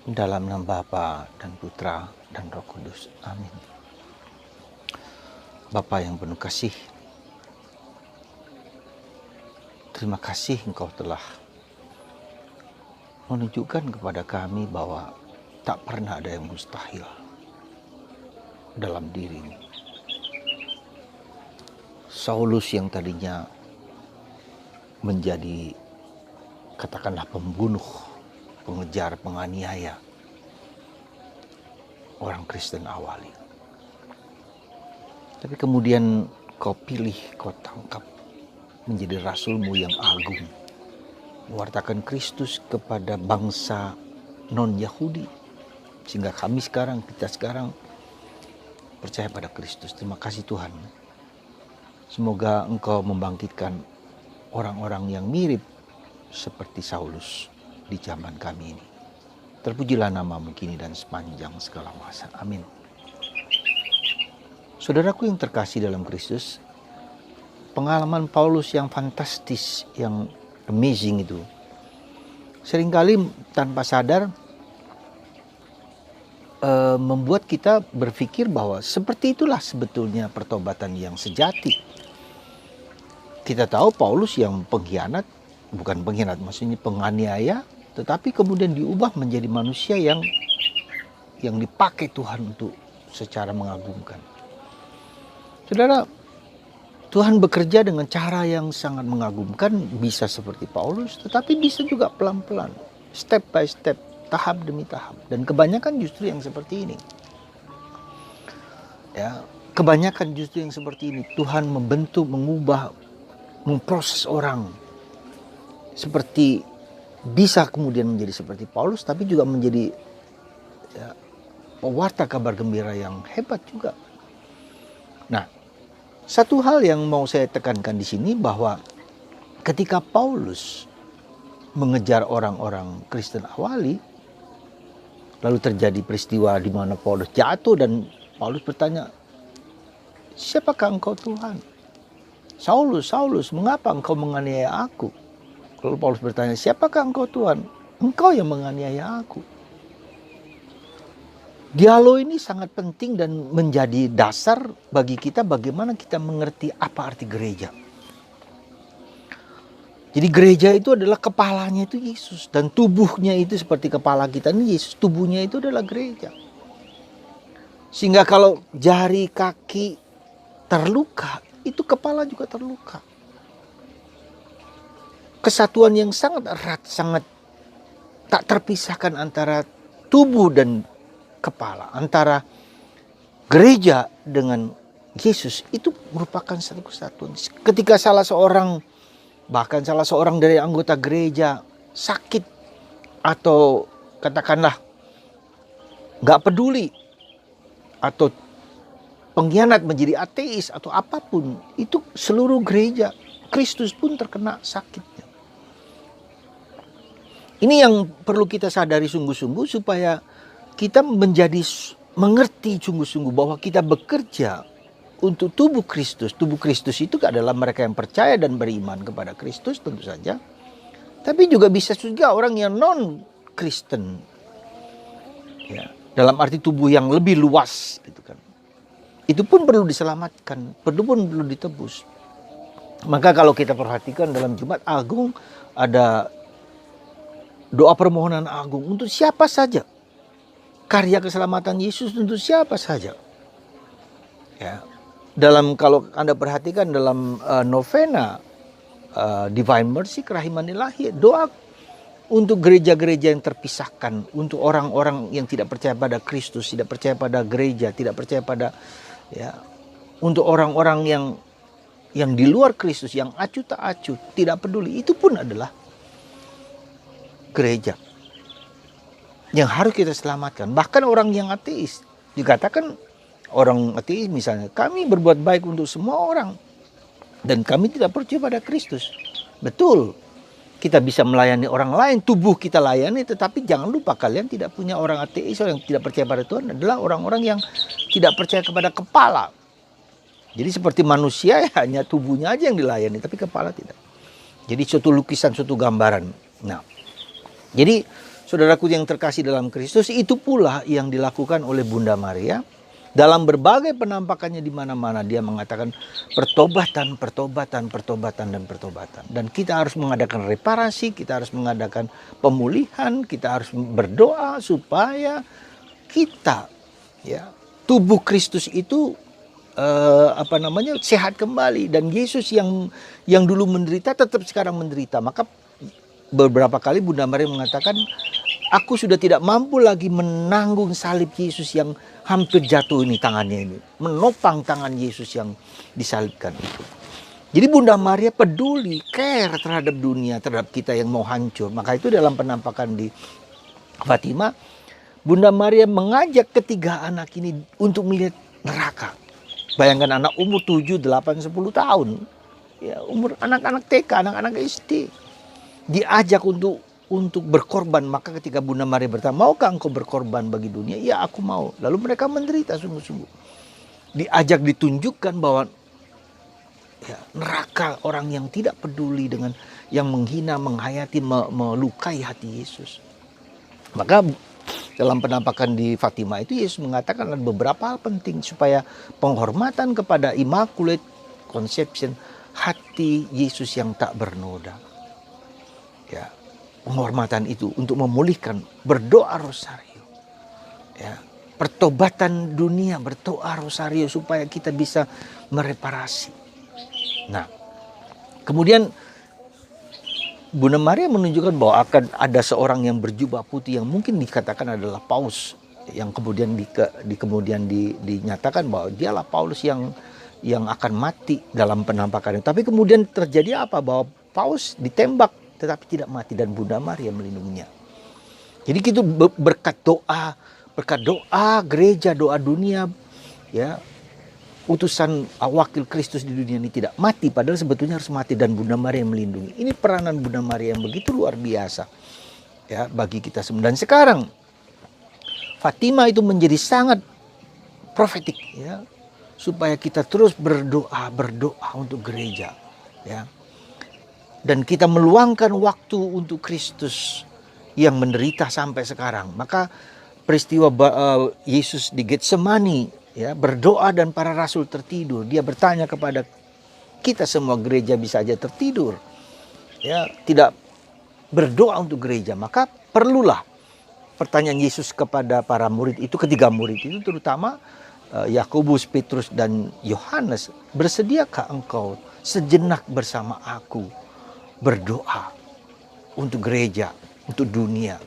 Dalam nama Bapa dan Putra dan Roh Kudus. Amin. Bapa yang penuh kasih, terima kasih Engkau telah menunjukkan kepada kami bahwa tak pernah ada yang mustahil dalam diri-Mu. Saulus yang tadinya menjadi katakanlah pembunuh, pengejar, penganiaya orang Kristen awali. Tapi kemudian Kau pilih, Kau tangkap menjadi rasul-Mu yang agung, mewartakan Kristus kepada bangsa non-Yahudi, sehingga kita sekarang percaya pada Kristus. Terima kasih Tuhan. Semoga Engkau membangkitkan orang-orang yang mirip seperti Saulus di zaman kami ini. Terpujilah nama-Mu kini dan sepanjang segala masa. Amin. Saudaraku yang terkasih dalam Kristus, pengalaman Paulus yang fantastis, yang amazing itu, seringkali tanpa sadar membuat kita berpikir bahwa seperti itulah sebetulnya pertobatan yang sejati. Kita tahu Paulus yang maksudnya penganiaya, tetapi kemudian diubah menjadi manusia yang dipakai Tuhan untuk secara mengagumkan. Saudara, Tuhan bekerja dengan cara yang sangat mengagumkan, bisa seperti Paulus, tetapi bisa juga pelan-pelan, step by step, tahap demi tahap. Dan kebanyakan justru yang seperti ini. Ya, kebanyakan justru yang seperti ini. Tuhan membentuk, mengubah, memproses orang seperti bisa kemudian menjadi seperti Paulus, tapi juga menjadi pewarta kabar gembira yang hebat juga. Nah, satu hal yang mau saya tekankan di sini bahwa ketika Paulus mengejar orang-orang Kristen awali, lalu terjadi peristiwa di mana Paulus jatuh dan Paulus bertanya, "Siapakah engkau Tuhan? Saulus, Saulus, mengapa engkau menganiaya aku?" Lalu Paulus bertanya, "Siapakah engkau Tuhan?" "Engkau yang menganiaya aku." Dialog ini sangat penting dan menjadi dasar bagi kita bagaimana kita mengerti apa arti gereja. Jadi gereja itu adalah kepalanya itu Yesus, dan tubuhnya itu seperti kepala kita ini Yesus, tubuhnya itu adalah gereja. Sehingga kalau jari kaki terluka, itu kepala juga terluka. Kesatuan yang sangat erat, sangat tak terpisahkan antara tubuh dan kepala, antara gereja dengan Yesus, itu merupakan satu kesatuan. Ketika salah seorang dari anggota gereja sakit atau katakanlah gak peduli atau pengkhianat menjadi ateis atau apapun, itu seluruh gereja Kristus pun terkena sakitnya. Ini yang perlu kita sadari sungguh-sungguh supaya kita mengerti sungguh-sungguh bahwa kita bekerja untuk tubuh Kristus. Tubuh Kristus itu adalah mereka yang percaya dan beriman kepada Kristus tentu saja. Tapi juga bisa juga orang yang non-Kristen. Ya, dalam arti tubuh yang lebih luas gitu kan. Itu pun perlu diselamatkan, perlu ditebus. Maka kalau kita perhatikan dalam Jumat Agung ada doa permohonan agung untuk siapa saja. Karya keselamatan Yesus untuk siapa saja. Ya. Kalau Anda perhatikan dalam novena Divine Mercy, kerahiman ilahi, doa untuk gereja-gereja yang terpisahkan, untuk orang-orang yang tidak percaya pada Kristus, tidak percaya pada gereja, tidak percaya pada untuk orang-orang yang di luar Kristus, yang acuh tak acuh, tidak peduli, itu pun adalah gereja yang harus kita selamatkan. Bahkan orang yang ateis, dikatakan orang ateis misalnya, kami berbuat baik untuk semua orang dan kami tidak percaya pada Kristus. Betul, kita bisa melayani orang lain, tubuh kita layani, tetapi jangan lupa kalian tidak punya orang ateis, orang yang tidak percaya pada Tuhan adalah orang-orang yang tidak percaya kepada kepala. Jadi seperti manusia hanya tubuhnya aja yang dilayani, tapi kepala tidak. Jadi suatu lukisan, suatu gambaran. Nah, jadi Saudaraku yang terkasih dalam Kristus, itu pula yang dilakukan oleh Bunda Maria. Dalam berbagai penampakannya di mana-mana dia mengatakan pertobatan, pertobatan, pertobatan, dan pertobatan. Dan kita harus mengadakan reparasi, kita harus mengadakan pemulihan, kita harus berdoa supaya kita, ya, tubuh Kristus itu sehat kembali. Dan Yesus yang dulu menderita tetap sekarang menderita. Maka beberapa kali Bunda Maria mengatakan, aku sudah tidak mampu lagi menanggung salib Yesus yang hampir jatuh ini tangannya ini. Menopang tangan Yesus yang disalibkan itu. Jadi Bunda Maria peduli, care terhadap dunia, terhadap kita yang mau hancur. Maka itu dalam penampakan di Fatima, Bunda Maria mengajak ketiga anak ini untuk melihat neraka. Bayangkan anak umur 7, 8, 10 tahun. Ya, umur anak-anak TK, anak-anak SD. Diajak untuk berkorban. Maka ketika Bunda Maria bertanya, maukah engkau berkorban bagi dunia? Ya, aku mau. Lalu mereka menderita sungguh-sungguh. Diajak ditunjukkan bahwa ya, neraka orang yang tidak peduli dengan yang menghina, menghayati, melukai hati Yesus. Maka dalam penampakan di Fatima itu Yesus mengatakan ada beberapa hal penting supaya penghormatan kepada Immaculate Conception, hati Yesus yang tak bernoda. Ya, penghormatan itu untuk memulihkan, berdoa rosario. Ya, pertobatan dunia, berdoa rosario supaya kita bisa mereparasi. Nah, kemudian Bunda Maria menunjukkan bahwa akan ada seorang yang berjubah putih yang mungkin dikatakan adalah Paus, yang kemudian dinyatakan bahwa dialah Paulus yang akan mati dalam penampakan itu. Tapi kemudian terjadi apa? Bahwa Paus ditembak tetapi tidak mati dan Bunda Maria melindunginya. Jadi itu berkat doa gereja, doa dunia, ya, utusan wakil Kristus di dunia ini tidak mati, padahal sebetulnya harus mati, dan Bunda Maria melindungi. Ini peranan Bunda Maria yang begitu luar biasa, ya, bagi kita semua. Dan sekarang Fatima itu menjadi sangat profetik, ya, supaya kita terus berdoa untuk gereja, ya. Dan kita meluangkan waktu untuk Kristus yang menderita sampai sekarang. Maka peristiwa Yesus di Getsemani, ya, berdoa dan para rasul tertidur. Dia bertanya kepada kita semua, gereja bisa aja tertidur, ya, tidak berdoa untuk gereja. Maka perlulah pertanyaan Yesus kepada para murid itu, ketiga murid itu terutama Yakobus, Petrus, dan Yohanes, bersediakah engkau sejenak bersama aku berdoa untuk gereja, untuk dunia?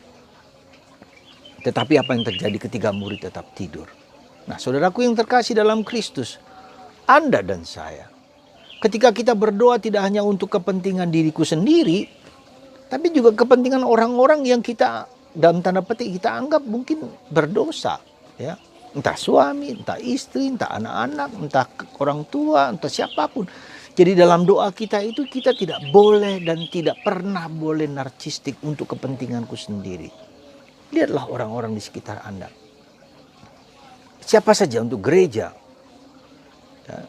Tetapi apa yang terjadi? Ketiga murid tetap tidur. Nah, saudaraku yang terkasih dalam Kristus, Anda dan saya, ketika kita berdoa tidak hanya untuk kepentingan diriku sendiri, tapi juga kepentingan orang-orang yang kita, dalam tanda petik, kita anggap mungkin berdosa, ya. Entah suami, entah istri, entah anak-anak, entah orang tua, entah siapapun. Jadi dalam doa kita itu kita tidak boleh dan tidak pernah boleh narsistik untuk kepentinganku sendiri. Lihatlah orang-orang di sekitar Anda. Siapa saja untuk gereja. Ya.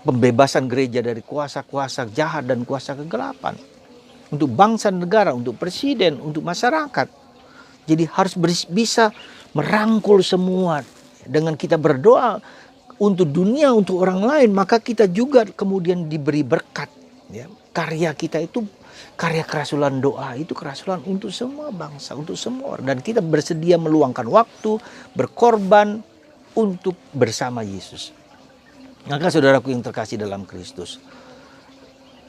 Pembebasan gereja dari kuasa-kuasa jahat dan kuasa kegelapan. Untuk bangsa dan negara, untuk presiden, untuk masyarakat. Jadi harus bisa merangkul semua. Dengan kita berdoa untuk dunia, untuk orang lain, maka kita juga kemudian diberi berkat. Ya. Karya kita itu, karya kerasulan doa itu kerasulan untuk semua bangsa, untuk semua orang. Dan kita bersedia meluangkan waktu, berkorban untuk bersama Yesus. Maka saudaraku yang terkasih dalam Kristus,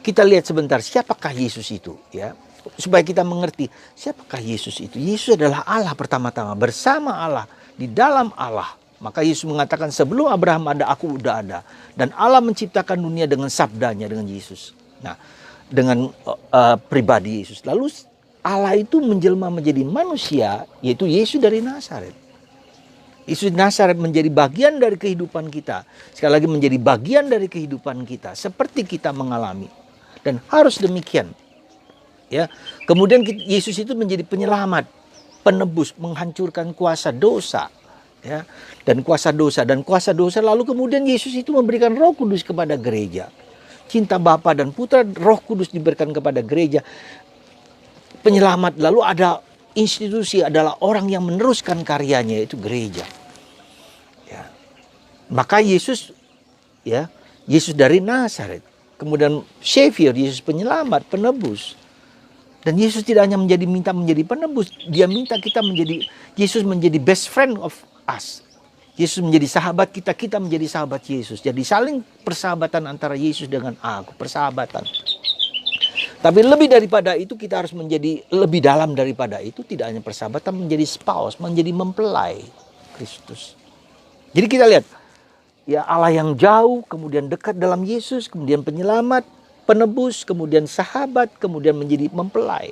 kita lihat sebentar siapakah Yesus itu, ya, supaya kita mengerti siapakah Yesus itu. Yesus adalah Allah pertama-tama, bersama Allah, di dalam Allah. Maka Yesus mengatakan sebelum Abraham ada, aku udah ada. Dan Allah menciptakan dunia dengan sabdanya, dengan Yesus. Nah, dengan pribadi Yesus. Lalu Allah itu menjelma menjadi manusia, yaitu Yesus dari Nazaret. Yesus Nazaret menjadi bagian dari kehidupan kita. Sekali lagi menjadi bagian dari kehidupan kita. Seperti kita mengalami. Dan harus demikian. Ya. Kemudian Yesus itu menjadi penyelamat, penebus, menghancurkan kuasa dosa. Ya, dan kuasa dosa lalu kemudian Yesus itu memberikan Roh Kudus kepada gereja. Cinta Bapa dan Putra, Roh Kudus diberikan kepada gereja. Penyelamat, lalu ada institusi, adalah orang yang meneruskan karyanya, yaitu gereja. Ya. Maka Yesus, ya, Yesus dari Nazaret, kemudian Savior, Yesus penyelamat, penebus. Dan Yesus tidak hanya minta menjadi penebus, dia minta kita menjadi, Yesus menjadi best friend of us. Yesus menjadi sahabat kita, kita menjadi sahabat Yesus. Jadi saling persahabatan antara Yesus dengan aku, persahabatan. Tapi lebih daripada itu, kita harus menjadi lebih dalam daripada itu, tidak hanya persahabatan, menjadi spouse, menjadi mempelai Kristus. Jadi kita lihat, ya, Allah yang jauh, kemudian dekat dalam Yesus, kemudian penyelamat, penebus, kemudian sahabat, kemudian menjadi mempelai.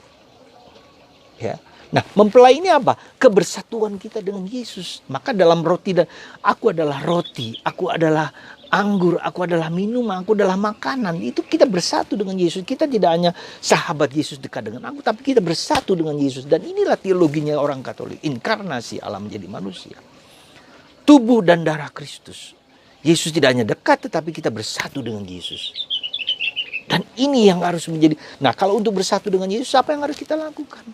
Ya. Nah, mempelai ini apa? Kebersatuan kita dengan Yesus. Maka dalam roti, dan aku adalah roti, aku adalah anggur, aku adalah minuman, aku adalah makanan. Itu kita bersatu dengan Yesus. Kita tidak hanya sahabat Yesus dekat dengan aku, tapi kita bersatu dengan Yesus. Dan inilah teologinya orang Katolik, inkarnasi Allah menjadi manusia. Tubuh dan darah Kristus. Yesus tidak hanya dekat, tetapi kita bersatu dengan Yesus. Dan ini yang harus menjadi, nah, kalau untuk bersatu dengan Yesus, apa yang harus kita lakukan?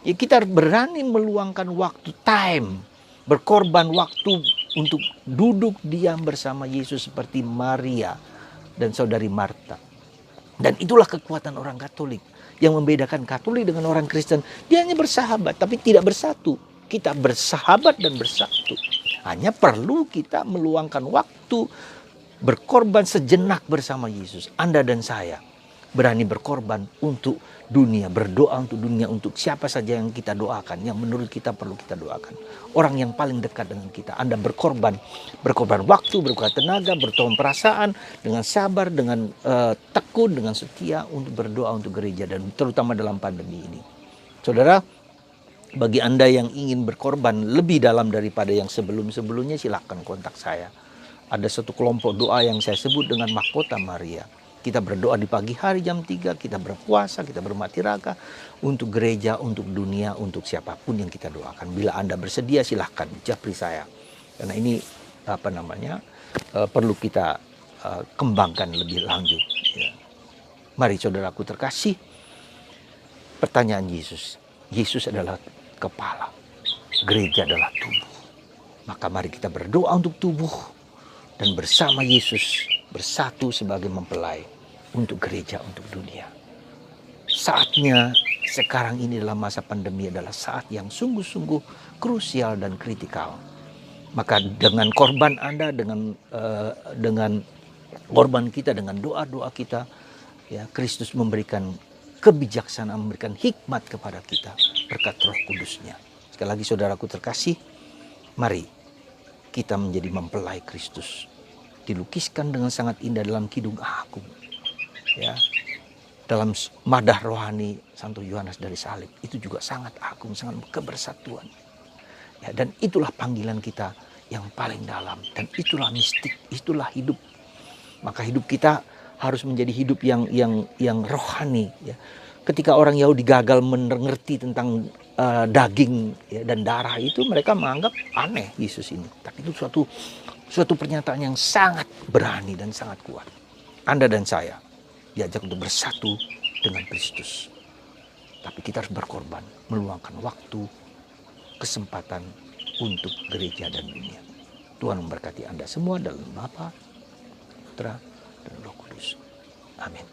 Ya, kita berani meluangkan waktu, time, berkorban waktu untuk duduk diam bersama Yesus seperti Maria dan saudari Marta. Dan itulah kekuatan orang Katolik. Yang membedakan Katolik dengan orang Kristen, dia hanya bersahabat tapi tidak bersatu. Kita bersahabat dan bersatu. Hanya perlu kita meluangkan waktu, berkorban sejenak bersama Yesus. Anda dan saya berani berkorban untuk dunia, berdoa untuk dunia, untuk siapa saja yang kita doakan, yang menurut kita perlu kita doakan. Orang yang paling dekat dengan kita. Anda berkorban waktu, berkorban tenaga, berkorban perasaan, dengan sabar, dengan tekun, dengan setia untuk berdoa untuk gereja, dan terutama dalam pandemi ini. Saudara, bagi Anda yang ingin berkorban lebih dalam daripada yang sebelum-sebelumnya, silakan kontak saya. Ada satu kelompok doa yang saya sebut dengan Mahkota Maria. Kita berdoa di pagi hari jam 3, kita berpuasa, kita bermati raka untuk gereja, untuk dunia, untuk siapapun yang kita doakan. Bila Anda bersedia, silahkan japri saya. Karena ini perlu kita kembangkan lebih lanjut. Ya. Mari saudaraku terkasih, pertanyaan Yesus. Yesus adalah kepala, gereja adalah tubuh. Maka mari kita berdoa untuk tubuh dan bersama Yesus bersatu sebagai mempelai untuk gereja, untuk dunia. Saatnya sekarang ini dalam masa pandemi adalah saat yang sungguh-sungguh krusial dan kritikal. Maka dengan korban Anda, dengan korban kita, dengan doa-doa kita, ya, Kristus memberikan kebijaksanaan, memberikan hikmat kepada kita berkat Roh Kudus-Nya. Sekali lagi saudaraku terkasih, mari kita menjadi mempelai Kristus. Dilukiskan dengan sangat indah dalam Kidung Agung, ya, dalam madah rohani Santo Yohanes dari Salib, itu juga sangat agung, sangat kebersatuan, ya, dan itulah panggilan kita yang paling dalam, dan itulah mistik, itulah hidup. Maka hidup kita harus menjadi hidup yang rohani, ya. Ketika orang Yahudi gagal mengerti tentang daging, ya, dan darah itu, mereka menganggap aneh Yesus ini, tapi itu suatu pernyataan yang sangat berani dan sangat kuat. Anda dan saya diajak untuk bersatu dengan Kristus. Tapi kita harus berkorban, meluangkan waktu, kesempatan untuk gereja dan dunia. Tuhan memberkati Anda semua dalam Bapa, Putra, dan Roh Kudus. Amin.